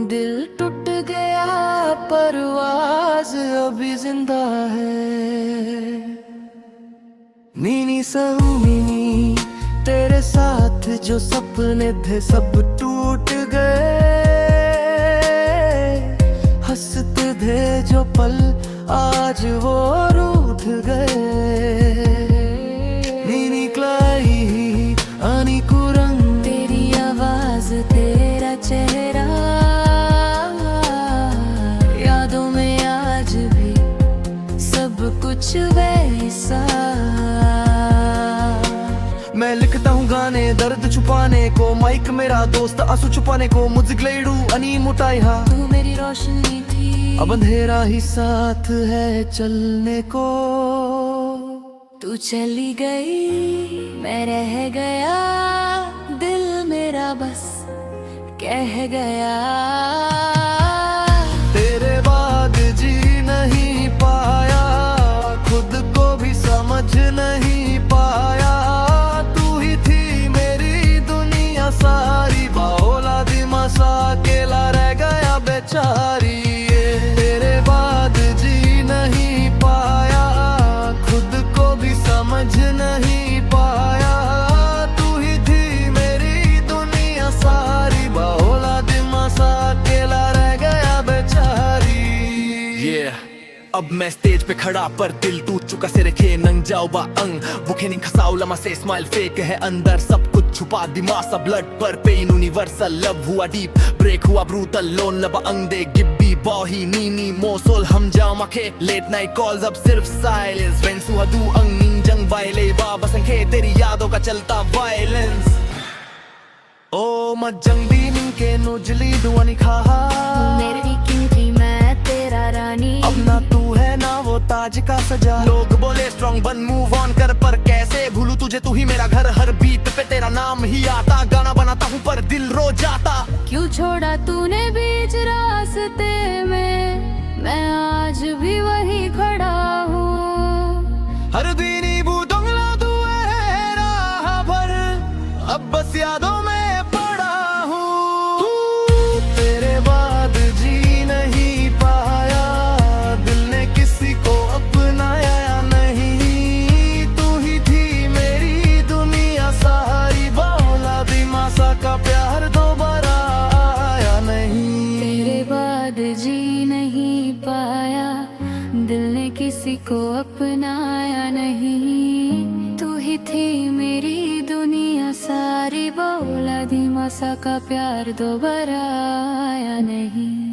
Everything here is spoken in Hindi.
दिल टूट गया, परवाज़ अभी जिंदा है। नीनी सहू नीनी, तेरे साथ जो सपने थे सब टूट गए। हंसते थे जो पल आज वो रूठ गए। नीनी क्लाई आनी कुरंग, तेरी आवाज तेरा चेहरा यादों में आज भी सब कुछ वैसा। मैं लिखता हूँ गाने दर्द छुपाने को, माइक मेरा दोस्त आंसू छुपाने को। मुझगलेडू अनी मुटाई हा, तू मेरी रोशनी थी, अब अंधेरा ही साथ है चलने को। तू चली गई मैं रह गया, दिल मेरा बस कह गया। तेरे बाद जी नहीं पाया, खुद को भी समझ नहीं पाया। तू ही थी मेरी दुनिया सारी, बाहोला दिमासा अकेला रह गया बेचारी। तेरे बाद जी नहीं पाया, खुद को भी समझ नहीं पाया। तू ही थी मेरी दुनिया सारी, बाहोला दिमासा अकेला रह गया बेचारी। अब मैं स्टेज पे खड़ा पर दिल टूट चुका, सिर खे नंग जाओ बा अंग। भूखे नहीं खसाओ लमा से स्माइल फेक है अंदर, सब कुछ छुपा दिमाग सा ब्लड पर पेन यूनिवर्सल। लव हुआ डीप ब्रेक हुआ ब्रूटल, लोन लबा अंग दे गिब्बी बॉही नीनी मोसोल हम जाओ मखे। लेट नाइट कॉल्स अब सिर्फ साइलेंस, वेंस हुआ दू अंग निंजंग बाइले बाबा संखे, तेरी यादों का चलता वायलेंस। ओ मजंग दी निंके नुजली दुआनी खाहा, मेरी क्यों थी मैं तेरा रानी। अब ना तू है ना वो ताज का सजा। लोग बोले स्ट्रॉन्ग बन मूव ऑन कर, पर कैसे भूलूं तुझे, तू ही मेरा घर। हर बीट पे तेरा नाम ही आता, गाना बनाता हूँ पर दिल रो जाता। क्यों छोड़ा तूने बीच रास्ते में, मैं आज भी वही खड़ा हूँ। हर दीनी बूदंगला तू है राह भर, अब बस यादों में पड़ा हूँ। तेरे बाद जी नहीं पाया, दिल ने किसी को अपनाया नहीं। तू ही थी मेरी दुनिया सारी, बावला दिमासा का प्यार दोबारा आया नहीं। तेरे बाद जी नहीं पाया, दिल ने किसी को अपनाया नहीं। तू ही थी मेरी दुनिया सारी, बावला दिमासा का प्यार दोबारा आया नहीं।